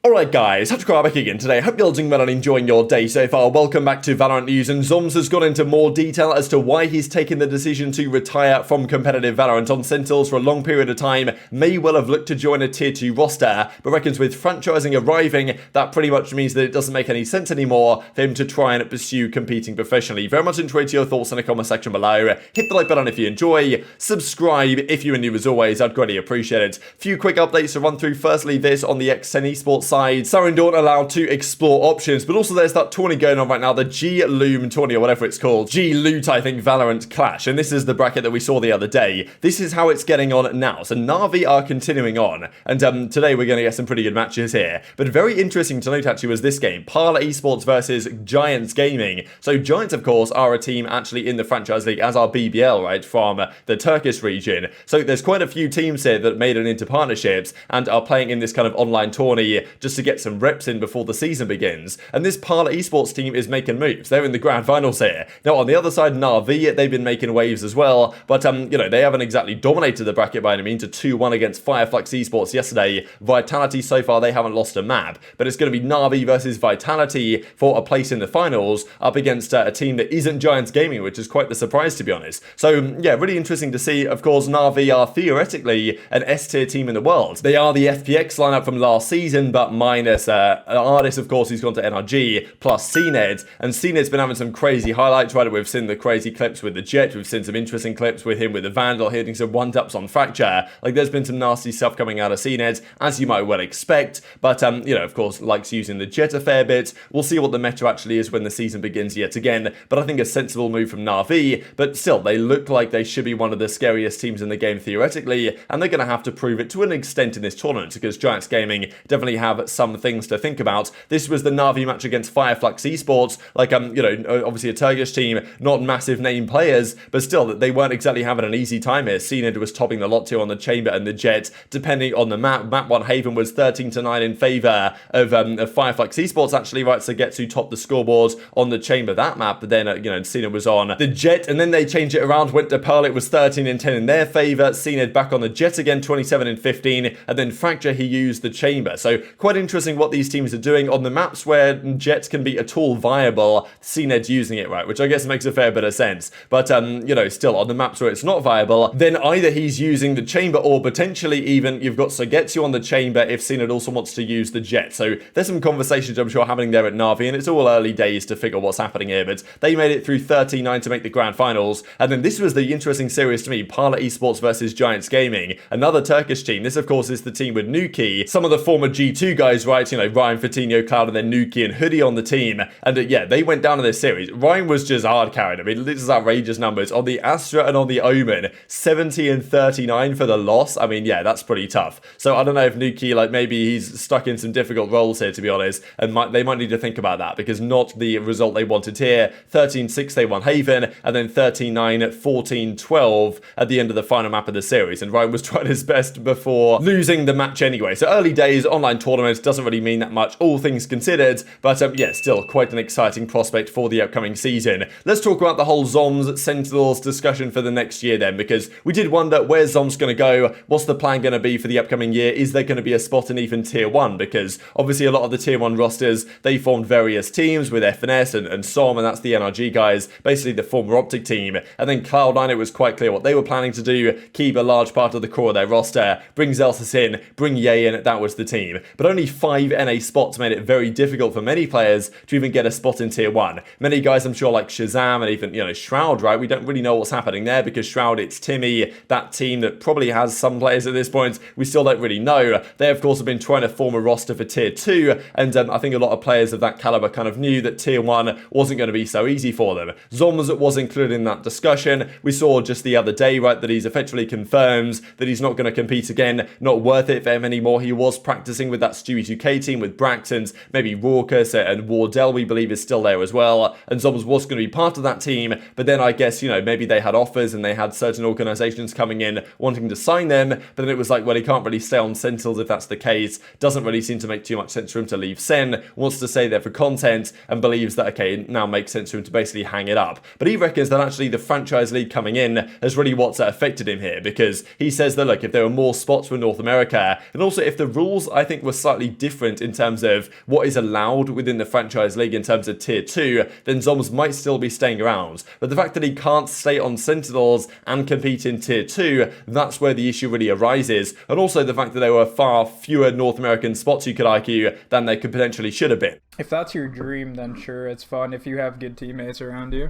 Alright guys, TacticalRab back again today. Hope you're all doing well and enjoying your day so far. Welcome back to Valorant news, and Zombs has gone into more detail as to why he's taken the decision to retire from competitive Valorant on Sentinels for a long period of time. May well have looked to join a tier 2 roster, but reckons with franchising arriving, that pretty much means that it doesn't make any sense anymore for him to try and pursue competing professionally. Very much enjoyed your thoughts in the comment section below. Hit the like button if you enjoy, subscribe if you're new as always, I'd greatly appreciate it. Few quick updates to run through. Firstly, this on the xCEN esports side. Dawn allowed to explore options, but also there's that tourney going on right now, the G-Loom tourney or whatever it's called. G-Loot, I think, Valorant Clash, and this is the bracket that we saw the other day. This is how it's getting on now. So Na'Vi are continuing on, and today we're going to get some pretty good matches here. But very interesting to note actually was this game, Parlor Esports versus Giants Gaming. So Giants, of course, are a team actually in the franchise league, as are BBL, right, from the Turkish region. So there's quite a few teams here that made it into partnerships and are playing in this kind of online tourney just to get some reps in before the season begins. And this Parlor Esports team is making moves. They're in the grand finals here. Now on the other side, Na'Vi, they've been making waves as well, but you know, they haven't exactly dominated the bracket by any means. A 2-1 against Fireflux Esports yesterday. Vitality, so far they haven't lost a map, but it's going to be Na'Vi versus Vitality for a place in the finals up against a team that isn't Giants Gaming, which is quite the surprise to be honest. So yeah, really interesting to see. Of course, Na'Vi are theoretically an S-tier team in the world. They are the FPX lineup from last season, but minus Artist, of course, who's gone to NRG, plus cNed, and cNed's been having some crazy highlights, right? We've seen the crazy clips with the Jet, we've seen some interesting clips with him with the Vandal, hitting some one-taps on Fracture. Like, there's been some nasty stuff coming out of cNed, as you might well expect, but, you know, of course, likes using the Jet a fair bit. We'll see what the meta actually is when the season begins yet again, but I think a sensible move from Na'Vi, but still, they look like they should be one of the scariest teams in the game theoretically, and they're going to have to prove it to an extent in this tournament, because Giants Gaming definitely have some things to think about. This was the Na'Vi match against Fireflux Esports, like, you know, obviously a Turkish team, not massive name players, but still, they weren't exactly having an easy time here. cNed was topping the lot too on the Chamber and the Jet, depending on the map. Map 1 Haven was 13-9 in favour of Fireflux Esports, actually, right, so get to top the scoreboard on the Chamber that map, but then, you know, cNed was on the Jet, and then they changed it around, went to Pearl, it was 13-10 in their favour, cNed back on the Jet again, 27-15, and then Fracture, he used the Chamber. So, quite interesting what these teams are doing on the maps where Jets can be at all viable. cNed's using it, right, which I guess makes a fair bit of sense. But, you know, still, on the maps where it's not viable, then either he's using the Chamber or potentially even you've got Sogetsu on the Chamber if cNed also wants to use the Jet. So there's some conversations I'm sure happening there at Na'Vi, and it's all early days to figure what's happening here, but they made it through 13-9 to make the grand finals. And then this was the interesting series to me, Parlor Esports versus Giants Gaming, another Turkish team. This, of course, is the team with Nuki, some of the former G2 guys, right, you know, Ryan, Fatinho, Cloud, and then Nuki and Hoodie on the team. And yeah, they went down in this series. Ryan was just hard carried. I mean, this is outrageous numbers. On the Astra and on the Omen, 70-39 for the loss. I mean, yeah, that's pretty tough. So I don't know if Nuki, like, maybe he's stuck in some difficult roles here, to be honest, and they might need to think about that, because not the result they wanted here. 13-6, they won Haven, and then 13-9, 14-12 at the end of the final map of the series. And Ryan was trying his best before losing the match anyway. So early days, online tournaments, doesn't really mean that much, all things considered, but yeah, still quite an exciting prospect for the upcoming season. Let's talk about the whole Zombs Sentinels discussion for the next year then, because we did wonder, where's Zombs going to go? What's the plan going to be for the upcoming year? Is there going to be a spot in even tier 1? Because obviously a lot of the tier 1 rosters, they formed various teams with FNS and SOM, and that's the NRG guys, basically the former OpTic team. And then Cloud9, it was quite clear what they were planning to do, keep a large part of the core of their roster, bring Zelsis in, bring Ye in, that was the team. But only 5 NA spots made it very difficult for many players to even get a spot in tier 1. Many guys, I'm sure, like ShahZaM and even, you know, Shroud, right? We don't really know what's happening there, because Shroud, it's Timmy, that team that probably has some players at this point, we still don't really know. They, of course, have been trying to form a roster for tier 2, and I think a lot of players of that caliber kind of knew that tier 1 wasn't going to be so easy for them. Zombs was included in that discussion. We saw just the other day, right, that he's effectively confirmed that he's not going to compete again, not worth it for him anymore. He was practicing with that Stewie 2K team with Braxton's, maybe Raucus and Wardell, we believe, is still there as well, and Zombs was going to be part of that team, but then I guess, you know, maybe they had offers and they had certain organizations coming in wanting to sign them, but then it was like, well, he can't really stay on Sentinels if that's the case. Doesn't really seem to make too much sense for him to leave Sen, wants to stay there for content, and believes that, okay, it now makes sense for him to basically hang it up. But he reckons that actually the franchise league coming in has really what's affected him here, because he says that, look, if there were more spots for North America, and also if the rules, I think, were slightly slightly different in terms of what is allowed within the franchise league in terms of tier 2, then Zombs might still be staying around. But the fact that he can't stay on Sentinels and compete in tier 2, that's where the issue really arises. And also the fact that there were far fewer North American spots, you could argue, than there could potentially should have been. If that's your dream, then sure, it's fun if you have good teammates around you.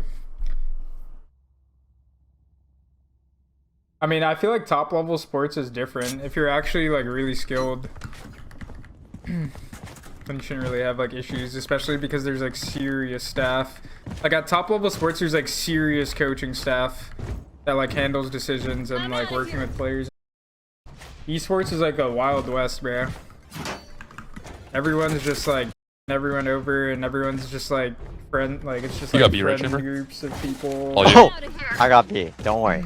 I mean, I feel like top level sports is different. If you're actually like really skilled, then you shouldn't really have like issues, especially because there's like serious staff. Like at top level sports, there's like serious coaching staff that like handles decisions and like working with players. Esports is like a wild west, bro. Everyone's just like everyone over, and everyone's just like friend. Like it's just like friend groups of people. Oh, I got B. Don't worry.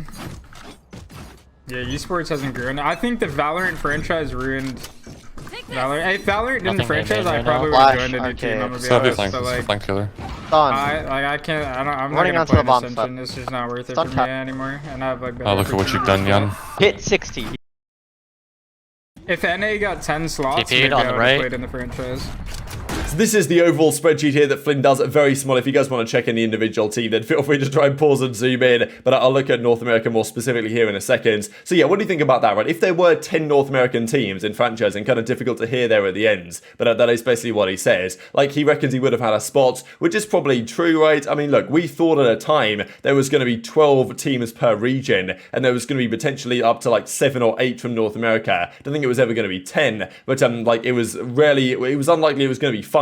Yeah, esports hasn't grown. I think the VALORANT franchise ruined VALORANT. If VALORANT didn't franchise, I probably would have joined a new team. I'm gonna be honest, but like, I can't. I'm not gonna play this Ascension. It's just not worth it for me anymore. And I have like. Oh, look at what you've done, Jan. Hit 60. If NA got 10 slots, maybe I would have played in the franchise. So this is the overall spreadsheet here that Flynn does. Very small. If you guys want to check in the individual team, then feel free to try and pause and zoom in. But I'll look at North America more specifically here in a second. So yeah, what do you think about that, right? If there were 10 North American teams in franchising, kind of difficult to hear there at the end. But that is basically what he says. Like, he reckons he would have had a spot, which is probably true, right? I mean, look, we thought at a time there was going to be 12 teams per region, and there was going to be potentially up to like 7 or 8 from North America. I don't think it was ever going to be 10, but like it was unlikely it was going to be 5.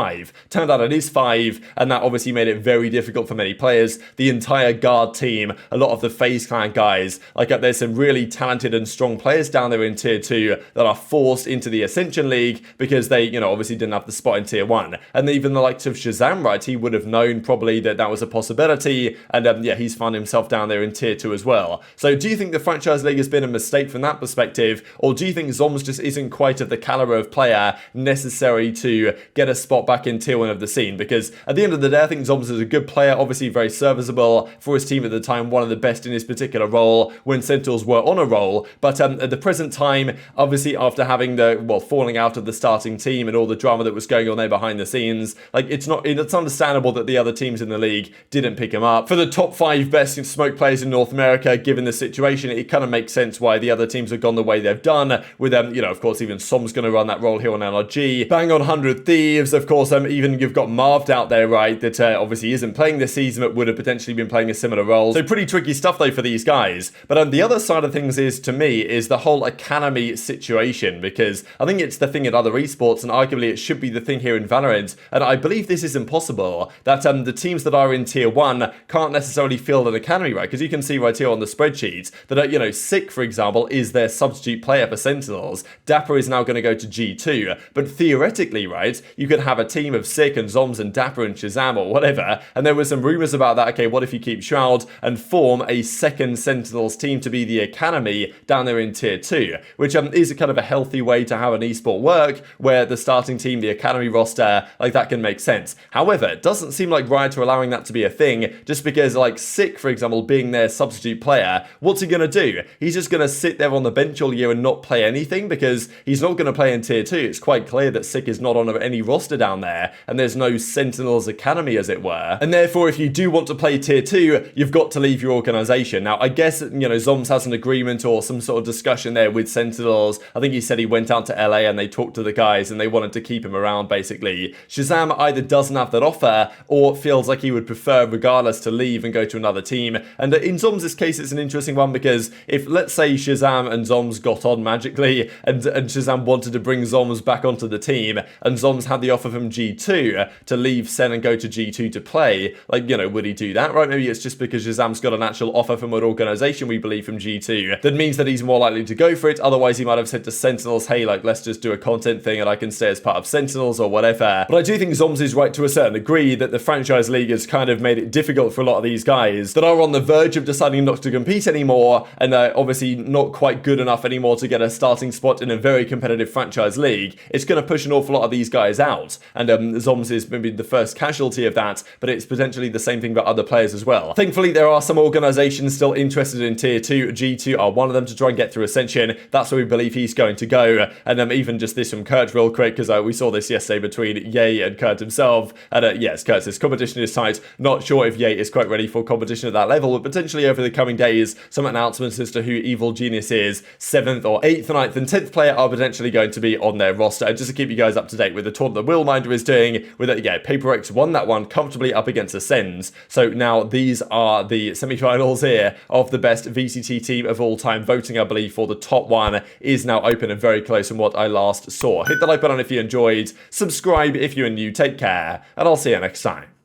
Turned out it is 5, and that obviously made it very difficult for many players. The entire guard team, a lot of the FaZe Clan guys, like there's some really talented and strong players down there in tier 2 that are forced into the Ascension League because they, you know, obviously didn't have the spot in tier 1. And even the likes of ShahZaM, right, he would have known probably that that was a possibility, and yeah, he's found himself down there in tier 2 as well. So do you think the franchise league has been a mistake from that perspective, or do you think Zombs just isn't quite of the caliber of player necessary to get a spot back in tier 1 of the scene? Because at the end of the day, I think Zombs is a good player, obviously very serviceable for his team at the time, one of the best in his particular role when Sentinels were on a roll. But at the present time, obviously after having the, well, falling out of the starting team and all the drama that was going on there behind the scenes, like it's understandable that the other teams in the league didn't pick him up. For the top 5 best smoke players in North America, given the situation, it kind of makes sense why the other teams have gone the way they've done, with them, you know, of course, even Som's going to run that role here on LRG. Bang on 100 Thieves, of course, even you've got Marved out there, right, that obviously isn't playing this season, but would have potentially been playing a similar role. So pretty tricky stuff, though, for these guys. But on the other side of things is, to me, is the whole academy situation, because I think it's the thing in other esports, and arguably it should be the thing here in Valorant, and I believe this is impossible, that the teams that are in tier 1 can't necessarily field an academy, right? Because you can see right here on the spreadsheet that, you know, Sick, for example, is their substitute player for Sentinels. dapr is now going to go to G2, but theoretically, right, you could have a team of Sick and Zombs and dapr and ShahZaM or whatever, and there were some rumors about that. Okay, what if you keep Shroud and form a second Sentinels team to be the academy down there in tier 2, which is a kind of a healthy way to have an esport work, where the starting team, the academy roster, like that can make sense. However, it doesn't seem like Riot are allowing that to be a thing, just because like Sick, for example, being their substitute player, what's he going to do? He's just going to sit there on the bench all year and not play anything, because he's not going to play in tier 2. It's quite clear that Sick is not on any roster down there, and there's no Sentinels Academy, as it were. And therefore, if you do want to play tier 2, you've got to leave your organization. Now, I guess, you know, Zombs has an agreement or some sort of discussion there with Sentinels. I think he said he went out to LA and they talked to the guys and they wanted to keep him around, basically. ShahZaM either doesn't have that offer or feels like he would prefer, regardless, to leave and go to another team. And in Zombs' case, it's an interesting one, because if, let's say, ShahZaM and Zombs got on magically and ShahZaM wanted to bring Zombs back onto the team, and Zombs had the offer from G2 to leave Sen and go to G2 to play, like, you know, would he do that, right? Maybe it's just because ShahZaM's got an actual offer from an organization, we believe, from G2, that means that he's more likely to go for it. Otherwise, he might have said to Sentinels, hey, like, let's just do a content thing and I can stay as part of Sentinels or whatever. But I do think Zombs is right to a certain degree that the franchise league has kind of made it difficult for a lot of these guys that are on the verge of deciding not to compete anymore, and are obviously not quite good enough anymore to get a starting spot in a very competitive franchise league. It's going to push an awful lot of these guys out. out. And Zombs is maybe the first casualty of that, but it's potentially the same thing for other players as well. Thankfully, there are some organizations still interested in tier 2. G2 are one of them to try and get through Ascension. That's where we believe he's going to go. And even just this from Kurt real quick, because we saw this yesterday between Ye and Kurt himself. And yes, Kurt says competition is tight. Not sure if Ye is quite ready for competition at that level, but potentially over the coming days, some announcements as to who Evil Genius is, 7th or 8th, 9th and 10th player are potentially going to be on their roster. And just to keep you guys up to date with the tournament that Willminder is doing, with it, yeah, PaperX won that one comfortably up against the Sens. So now these are the semi-finals here of the best VCT team of all time. Voting, I believe, for the top one is now open and very close from what I last saw. Hit the like button if you enjoyed, subscribe if you're new, take care, and I'll see you next time.